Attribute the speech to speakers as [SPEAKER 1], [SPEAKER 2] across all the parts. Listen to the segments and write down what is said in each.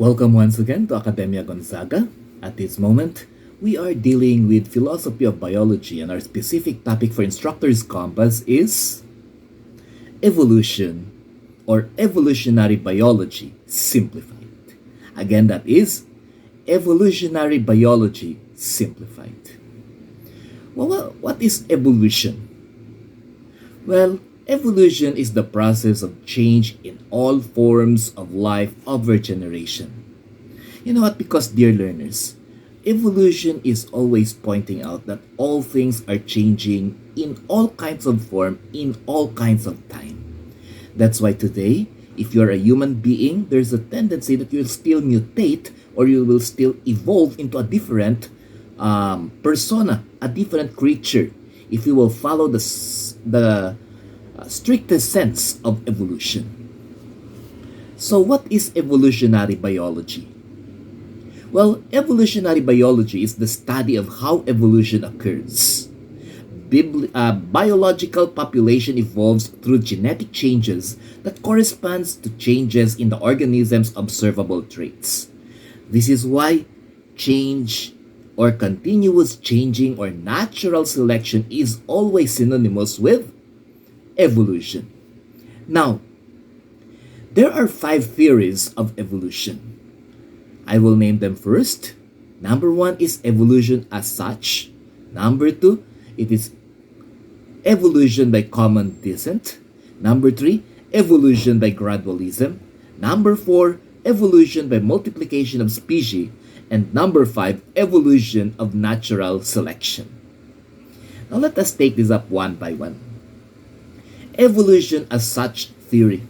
[SPEAKER 1] Welcome once again to Academia Gonzaga. At this moment, we are dealing with philosophy of biology, and our specific topic for Instructor's Compass is evolution or evolutionary biology simplified. Again, that is evolutionary biology simplified. What is evolution? Well, evolution is the process of change in all forms of life over generation. You know what? Because, dear learners, evolution is always pointing out that all things are changing in all kinds of form, in all kinds of time. That's why today, if you're a human being, there's a tendency that you'll still mutate or you will still evolve into a different persona, a different creature, if you will follow the strictest sense of evolution. So, what is evolutionary biology? Well, evolutionary biology is the study of how evolution occurs. Biological population evolves through genetic changes that corresponds to changes in the organism's observable traits. This is why change or continuous changing or natural selection is always synonymous with evolution. Now, there are 5 theories of evolution. I will name them first. Number 1 is evolution as such. Number 2, it is evolution by common descent. Number 3, evolution by gradualism. Number 4, evolution by multiplication of species. And number 5, evolution of natural selection. Now let us take this up one by one. Evolution as such theory.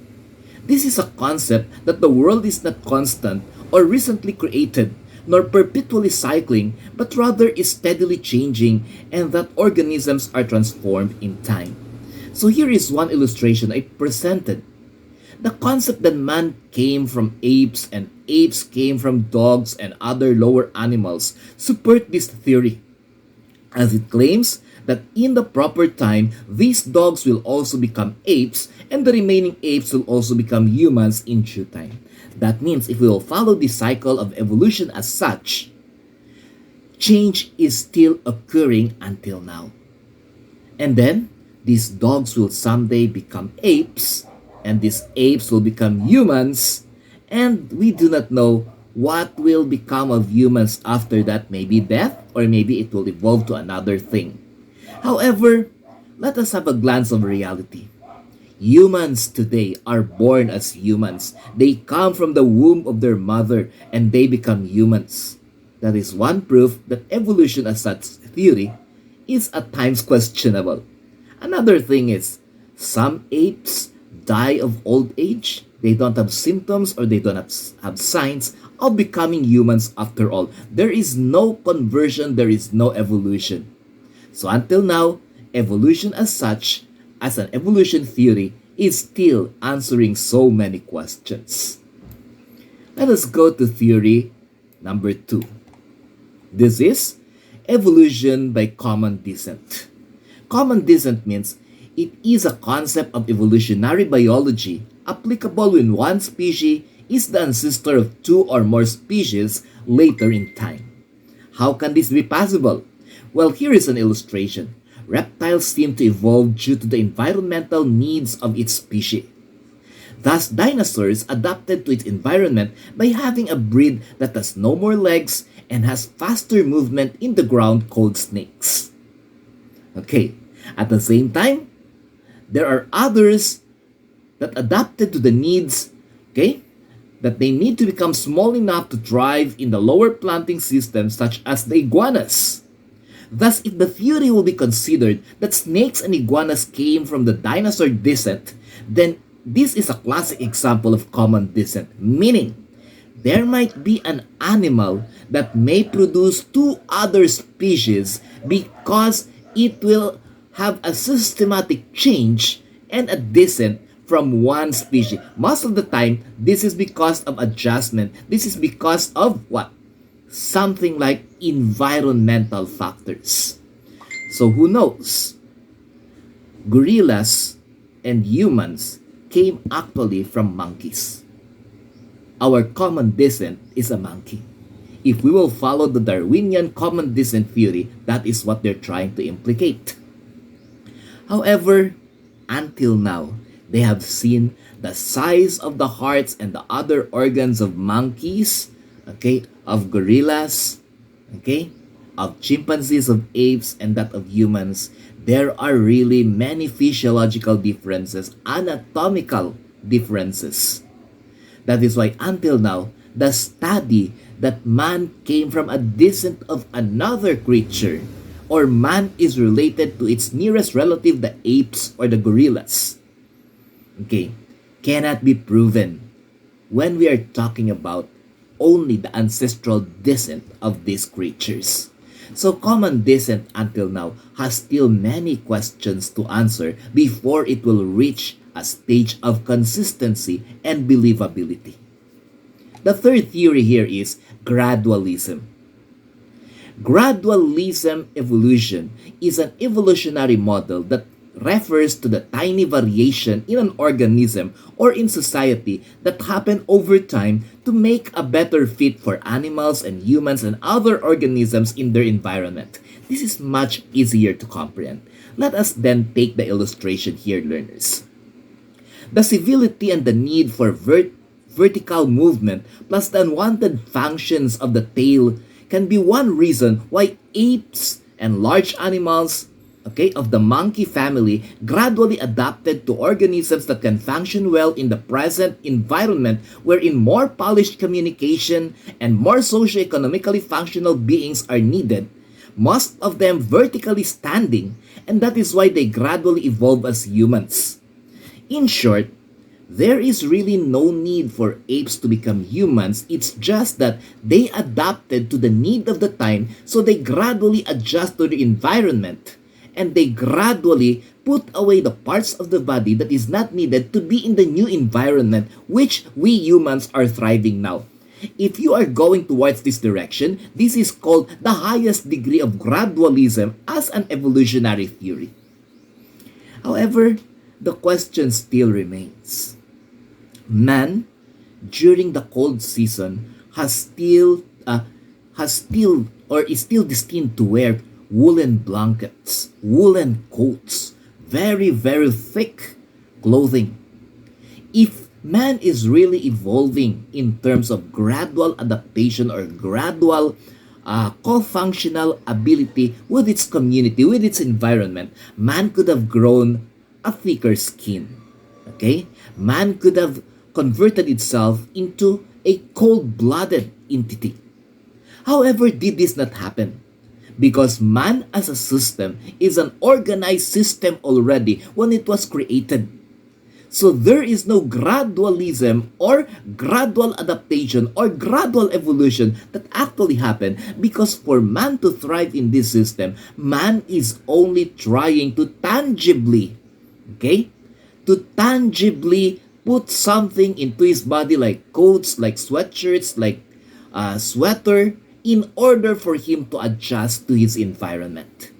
[SPEAKER 1] This is a concept that the world is not constant or recently created, nor perpetually cycling, but rather is steadily changing, and that organisms are transformed in time. So here is one illustration I presented. The concept that man came from apes and apes came from dogs and other lower animals support this theory, as it claims that in the proper time, these dogs will also become apes and the remaining apes will also become humans in due time. That means if we will follow the cycle of evolution as such, change is still occurring until now. And then, these dogs will someday become apes, and these apes will become humans, and we do not know what will become of humans after that. Maybe death, or maybe it will evolve to another thing. However, let us have a glance of reality. Humans today are born as humans. They come from the womb of their mother and they become humans. That is one proof that evolution as such theory is at times questionable. Another thing is, some apes die of old age. They don't have symptoms or they don't have signs of becoming humans after all. There is no conversion, there is no evolution. So until now, evolution as such, as an evolution theory, is still answering so many questions. Let us go to theory number 2. This is evolution by common descent. Common descent means it is a concept of evolutionary biology applicable when one species is the ancestor of 2 or more species later in time. How can this be possible? Well, here is an illustration. Reptiles seem to evolve due to the environmental needs of its species. Thus, dinosaurs adapted to its environment by having a breed that has no more legs and has faster movement in the ground called snakes. Okay, at the same time, there are others that adapted to the needs, that they need to become small enough to thrive in the lower planting system, such as the iguanas. Thus, if the theory will be considered that snakes and iguanas came from the dinosaur descent, then this is a classic example of common descent, meaning there might be an animal that may produce 2 other species because it will have a systematic change and a descent from one species. Most of the time, this is because of adjustment. This is because of what? Something like environmental factors. So who knows? Gorillas and humans came actually from monkeys. our common descent is a monkey. If we will follow the Darwinian common descent theory, that is what they're trying to implicate. However, until now, they have seen the size of the hearts and the other organs of monkeys, okay, of gorillas, okay, of chimpanzees, of apes, and that of humans. There are really many physiological differences, anatomical differences. That is why until now, the study that man came from a descent of another creature, or man is related to its nearest relative, the apes or the gorillas, okay, cannot be proven when we are talking about only the ancestral descent of these creatures. So common descent until now has still many questions to answer before it will reach a stage of consistency and believability. The third theory here is gradualism. Gradualism evolution is an evolutionary model that refers to the tiny variation in an organism or in society that happen over time to make a better fit for animals and humans and other organisms in their environment. This is much easier to comprehend. Let us then take the illustration here, learners. The civility and the need for vertical movement plus the unwanted functions of the tail can be one reason why apes and large animals, okay, of the monkey family gradually adapted to organisms that can function well in the present environment wherein more polished communication and more socio-economically functional beings are needed, most of them vertically standing, and that is why they gradually evolve as humans. In short, there is really no need for apes to become humans. It's just that they adapted to the need of the time, so they gradually adjust to the environment. And they gradually put away the parts of the body that is not needed to be in the new environment, which we humans are thriving now. If you are going towards this direction, this is called the highest degree of gradualism as an evolutionary theory. However, the question still remains. Man, during the cold season, is still destined to wear woolen blankets, woolen coats, very, very thick clothing. If man is really evolving in terms of gradual adaptation or gradual co-functional ability with its community, with its environment, man could have grown a thicker skin. Okay? Man could have converted itself into a cold-blooded entity. However, did this not happen? Because man as a system is an organized system already when it was created. So there is no gradualism or gradual adaptation or gradual evolution that actually happened, because for man to thrive in this system, man is only trying to tangibly, okay, to tangibly put something into his body like coats, like sweatshirts, like sweater, in order for him to adjust to his environment.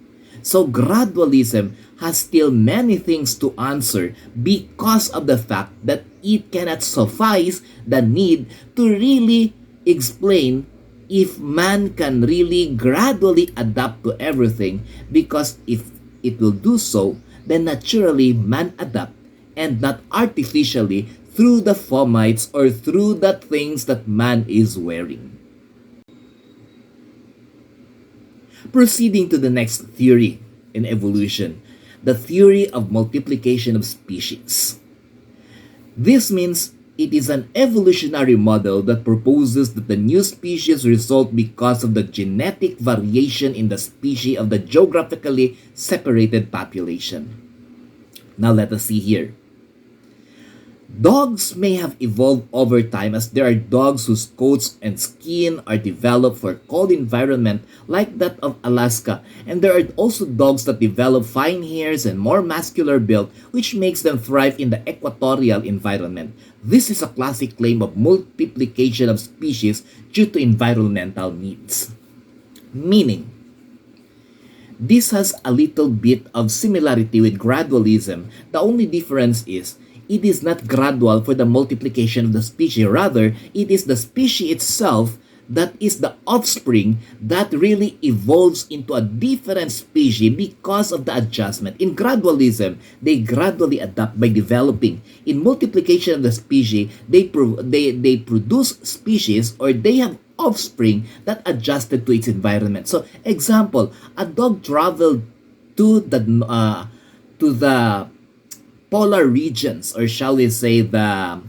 [SPEAKER 1] So gradualism has still many things to answer because of the fact that it cannot suffice the need to really explain if man can really gradually adapt to everything, because if it will do so, then naturally man adapt and not artificially through the fomites or through the things that man is wearing. Proceeding to the next theory in evolution, the theory of multiplication of species. This means it is an evolutionary model that proposes that the new species result because of the genetic variation in the species of the geographically separated population. Now let us see here. Dogs may have evolved over time, as there are dogs whose coats and skin are developed for cold environment like that of Alaska, and there are also dogs that develop fine hairs and more muscular build, which makes them thrive in the equatorial environment. This is a classic claim of multiplication of species due to environmental needs. Meaning, this has a little bit of similarity with gradualism. The only difference is, it is not gradual for the multiplication of the species. Rather, it is the species itself that is the offspring that really evolves into a different species because of the adjustment. In gradualism, they gradually adapt by developing. In multiplication of the species, they produce species, or they have offspring that adjusted to its environment. So, example, a dog traveled to the polar regions, or shall we say the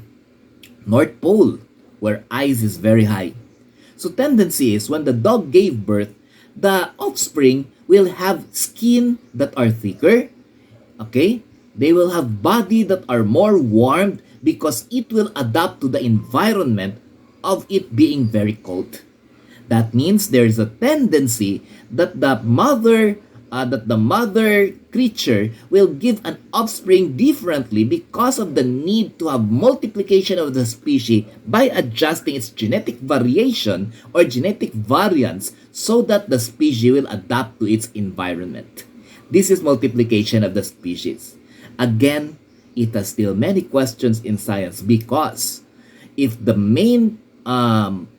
[SPEAKER 1] North Pole, where ice is very high. So tendency is when the dog gave birth, the offspring will have skin that are thicker, okay? They will have body that are more warmed because it will adapt to the environment of it being very cold. That means there is a tendency that the mother creature will give an offspring differently because of the need to have multiplication of the species by adjusting its genetic variation or genetic variance so that the species will adapt to its environment. This is multiplication of the species. Again, it has still many questions in science, because if the main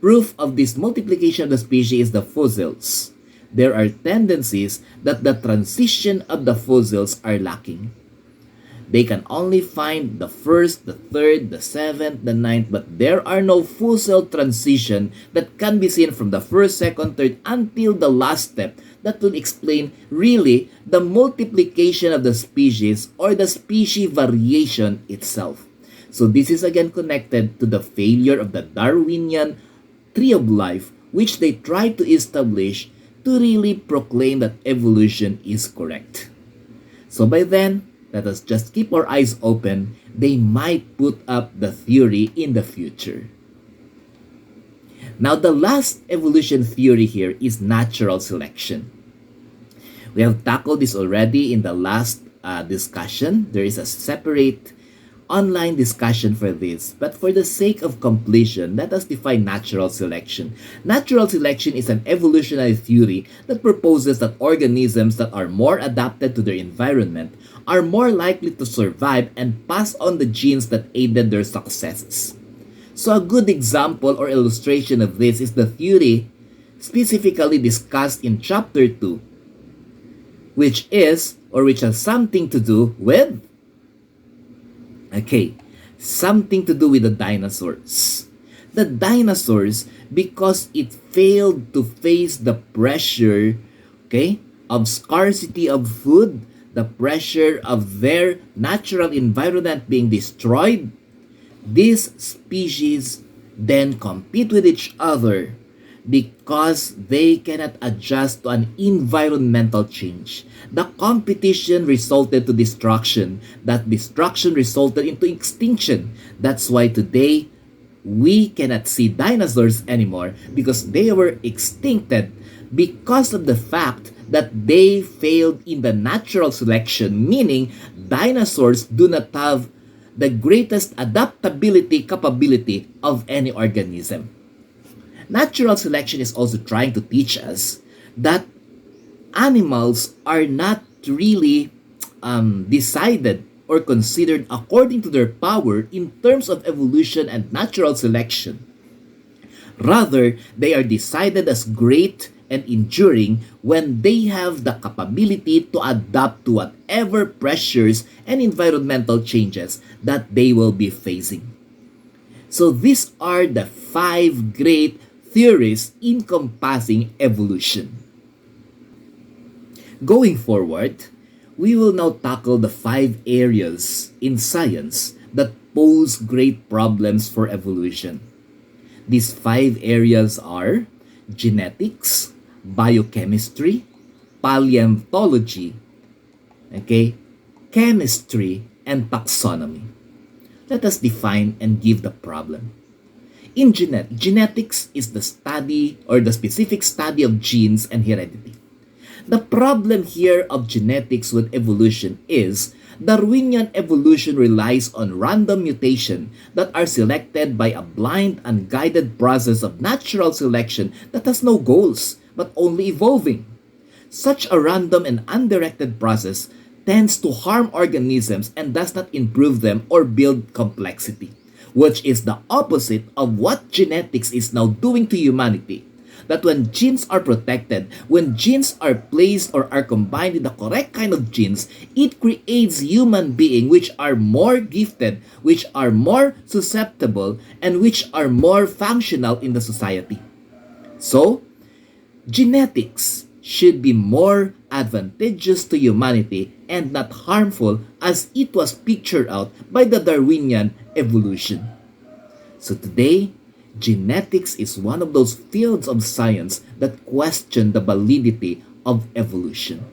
[SPEAKER 1] proof of this multiplication of the species is the fossils, there are tendencies that the transition of the fossils are lacking. They can only find the first, the third, the seventh, the ninth, but there are no fossil transition that can be seen from the first, second, third, until the last step that will explain really the multiplication of the species or the species variation itself. So this is again connected to the failure of the Darwinian tree of life, which they try to establish to really proclaim that evolution is correct. So by then, let us just keep our eyes open. They might put up the theory in the future. Now, the last evolution theory here is natural selection. We have tackled this already in the last discussion. There is a separate online discussion for this, but for the sake of completion, let us define natural selection. Natural selection is an evolutionary theory that proposes that organisms that are more adapted to their environment are more likely to survive and pass on the genes that aided their successes. So a good example or illustration of this is the theory specifically discussed in chapter 2, which has something to do with something to do with the dinosaurs. The dinosaurs, because it failed to face the pressure, of scarcity of food, the pressure of their natural environment being destroyed, these species then compete with each other because they cannot adjust to an environmental change. The competition resulted to destruction. That destruction resulted into extinction. That's why today we cannot see dinosaurs anymore, because they were extincted because of the fact that they failed in the natural selection, meaning dinosaurs do not have the greatest adaptability capability of any organism. Natural selection is also trying to teach us that animals are not really decided or considered according to their power in terms of evolution and natural selection. Rather, they are decided as great and enduring when they have the capability to adapt to whatever pressures and environmental changes that they will be facing. So these are the 5 great theories encompassing evolution. Going forward, we will now tackle the 5 areas in science that pose great problems for evolution. These 5 areas are genetics, biochemistry, paleontology, chemistry, and taxonomy. Let us define and give the problem. In genetics is the study or the specific study of genes and heredity. The problem here of genetics with evolution is Darwinian evolution relies on random mutation that are selected by a blind, unguided process of natural selection that has no goals but only evolving. Such a random and undirected process tends to harm organisms and does not improve them or build complexity, which is the opposite of what genetics is now doing to humanity. That when genes are protected, when genes are placed or are combined with the correct kind of genes, it creates human beings which are more gifted, which are more susceptible, and which are more functional in the society. So, genetics should be more advantageous to humanity and not harmful as it was pictured out by the Darwinian evolution. So today, genetics is one of those fields of science that question the validity of evolution.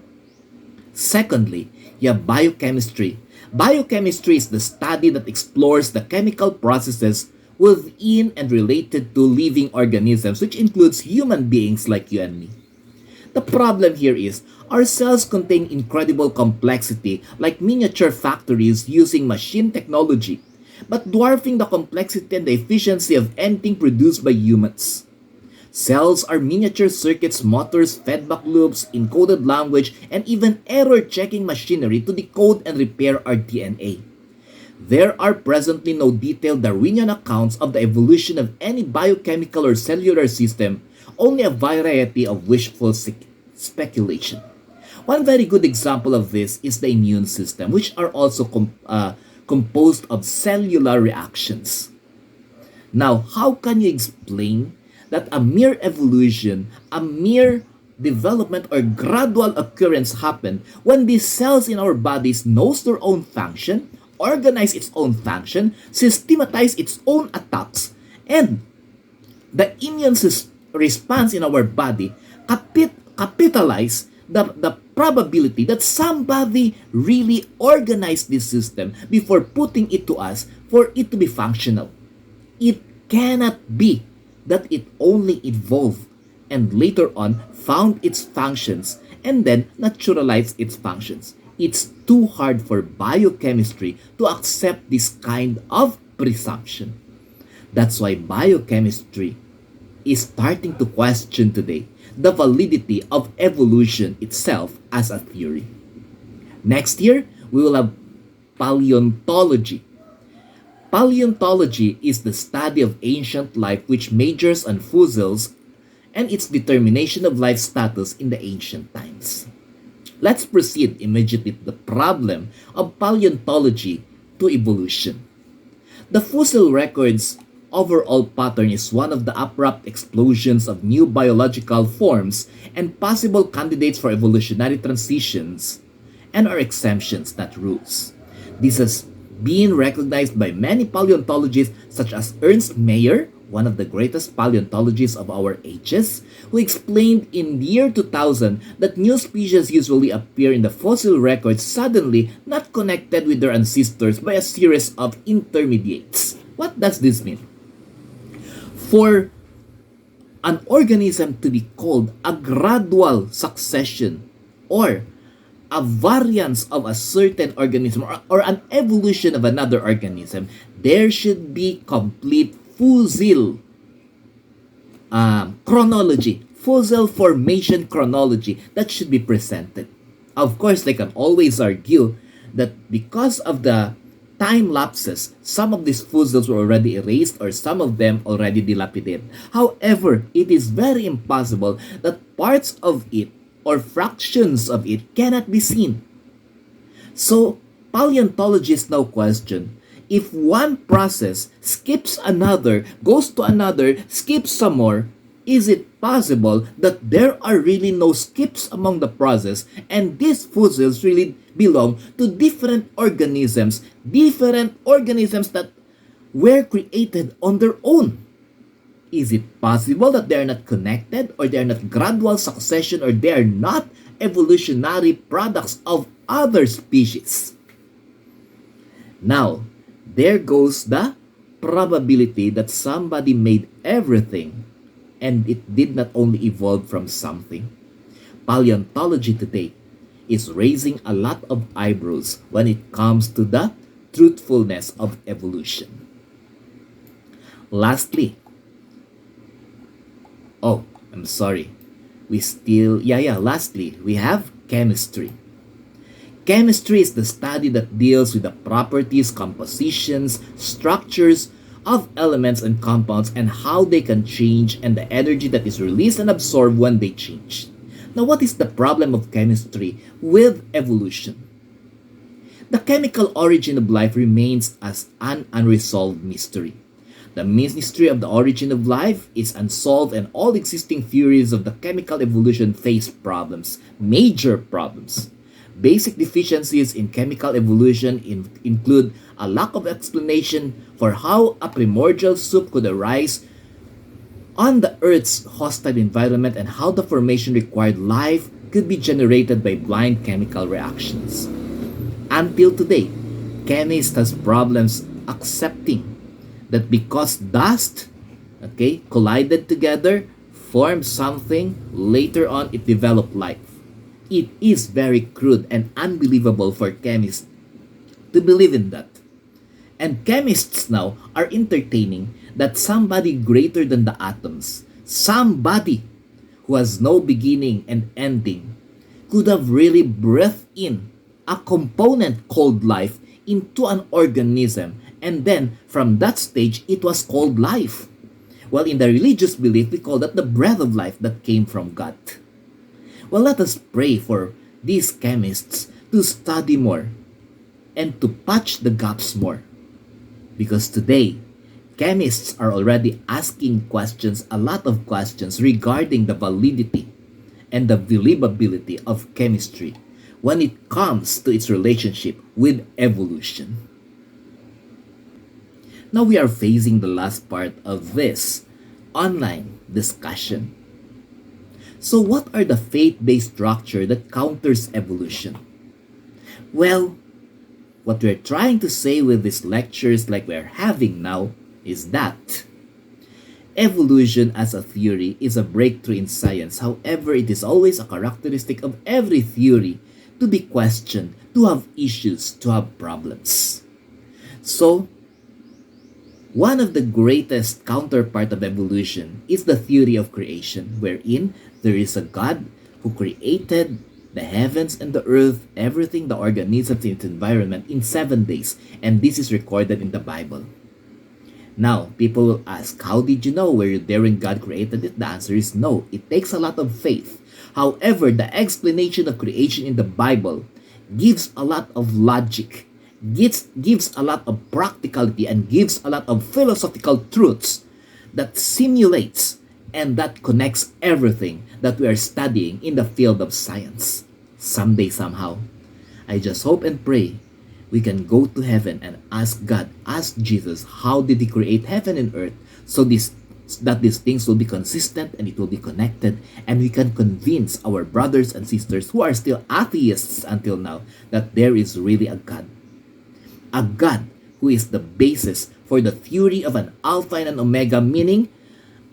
[SPEAKER 1] Secondly, you have biochemistry. Biochemistry is the study that explores the chemical processes within and related to living organisms, which includes human beings like you and me. The problem here is our cells contain incredible complexity like miniature factories using machine technology, but dwarfing the complexity and the efficiency of anything produced by humans. Cells are miniature circuits, motors, feedback loops, encoded language, and even error-checking machinery to decode and repair our DNA. There are presently no detailed Darwinian accounts of the evolution of any biochemical or cellular system, only a variety of wishful speculation. One very good example of this is the immune system, which are also composed of cellular reactions. Now, how can you explain that a mere evolution, a mere development or gradual occurrence happen when these cells in our bodies knows their own function, organize its own function, systematize its own attacks, and the immune response in our body capitalize the probability that somebody really organized this system before putting it to us for it to be functional. It cannot be that it only evolved and later on found its functions and then naturalized its functions. It's too hard for biochemistry to accept this kind of presumption. That's why biochemistry is starting to question today the validity of evolution itself as a theory. Next year, we will have paleontology. Paleontology is the study of ancient life which majors on fossils and its determination of life status in the ancient times. Let's proceed immediately to the problem of paleontology to evolution. The fossil record's overall pattern is one of the abrupt explosions of new biological forms and possible candidates for evolutionary transitions, and are exemptions, not rules. This has been recognized by many paleontologists such as Ernst Mayr, one of the greatest paleontologists of our ages, who explained in the year 2000 that new species usually appear in the fossil records suddenly not connected with their ancestors by a series of intermediates. What does this mean? For an organism to be called a gradual succession or a variance of a certain organism or an evolution of another organism, there should be complete fossil chronology, fossil formation chronology that should be presented. Of course, they can always argue that because of the time lapses, some of these fossils were already erased or some of them already dilapidated. However, it is very impossible that parts of it or fractions of it cannot be seen. So, paleontologists now question if one process skips another, goes to another, skips some more, is it possible that there are really no skips among the process and these fossils really belong to different organisms that were created on their own? Is it possible that they are not connected or they are not gradual succession or they are not evolutionary products of other species? Now, there goes the probability that somebody made everything and it did not only evolve from something. Paleontology today is raising a lot of eyebrows when it comes to the truthfulness of evolution. Lastly, lastly, we have chemistry. Chemistry is the study that deals with the properties, compositions, structures of elements and compounds and how they can change and the energy that is released and absorbed when they change. Now, what is the problem of chemistry with evolution? The chemical origin of life remains as an unresolved mystery. The mystery of the origin of life is unsolved, and all existing theories of the chemical evolution face problems, major problems. Basic deficiencies in chemical evolution include a lack of explanation for how a primordial soup could arise on the Earth's hostile environment and how the formation required life could be generated by blind chemical reactions. Until today, chemists has problems accepting that because dust, collided together, formed something, later on it developed life. It is very crude and unbelievable for chemists to believe in that. And chemists now are entertaining that somebody greater than the atoms, somebody who has no beginning and ending, could have really breathed in a component called life into an organism, and then from that stage it was called life. Well, in the religious belief, we call that the breath of life that came from God. Well, let us pray for these chemists to study more and to patch the gaps more. Because today, chemists are already asking questions, a lot of questions regarding the validity and the believability of chemistry when it comes to its relationship with evolution. Now we are facing the last part of this online discussion. So what are the faith-based structure that counters evolution? Well, what we're trying to say with these lectures like we're having now is that evolution as a theory is a breakthrough in science. However, it is always a characteristic of every theory to be questioned, to have issues, to have problems. So, one of the greatest counterpart of evolution is the theory of creation, wherein there is a God who created the heavens and the earth, everything, the organisms in its environment in 7 days, and this is recorded in the Bible. Now, people will ask, how did you know? Were you there when God created it? The answer is no. It takes a lot of faith. However, the explanation of creation in the Bible gives a lot of logic, gives a lot of practicality, and gives a lot of philosophical truths that simulates and that connects everything that we are studying in the field of science. Someday, somehow, I just hope and pray we can go to heaven and ask God, ask Jesus, how did He create heaven and earth so that these things will be consistent and it will be connected, and we can convince our brothers and sisters who are still atheists until now that there is really a God. A God who is the basis for the theory of an Alpha and an Omega, meaning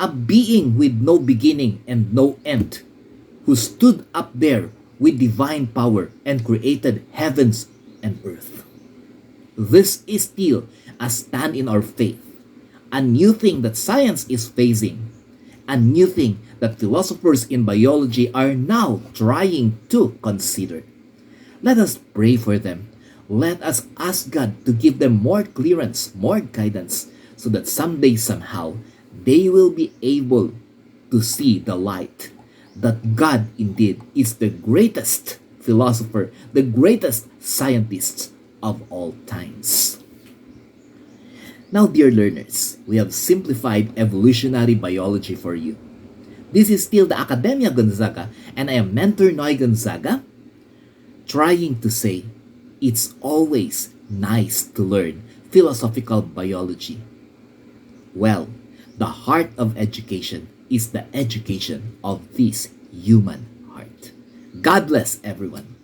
[SPEAKER 1] a being with no beginning and no end, who stood up there with divine power and created heavens and earth. This is still a stand in our faith, a new thing that science is facing, a new thing that philosophers in biology are now trying to consider. Let us pray for them. Let us ask God to give them more clearance, more guidance, so that someday, somehow, they will be able to see the light that God indeed is the greatest philosopher, the greatest scientist of all times. Now, dear learners, we have simplified evolutionary biology for you. This is still the Academia Gonzaga, and I am Mentor Noy Gonzaga, trying to say it's always nice to learn philosophical biology. Well, the heart of education is the education of this human heart. God bless everyone.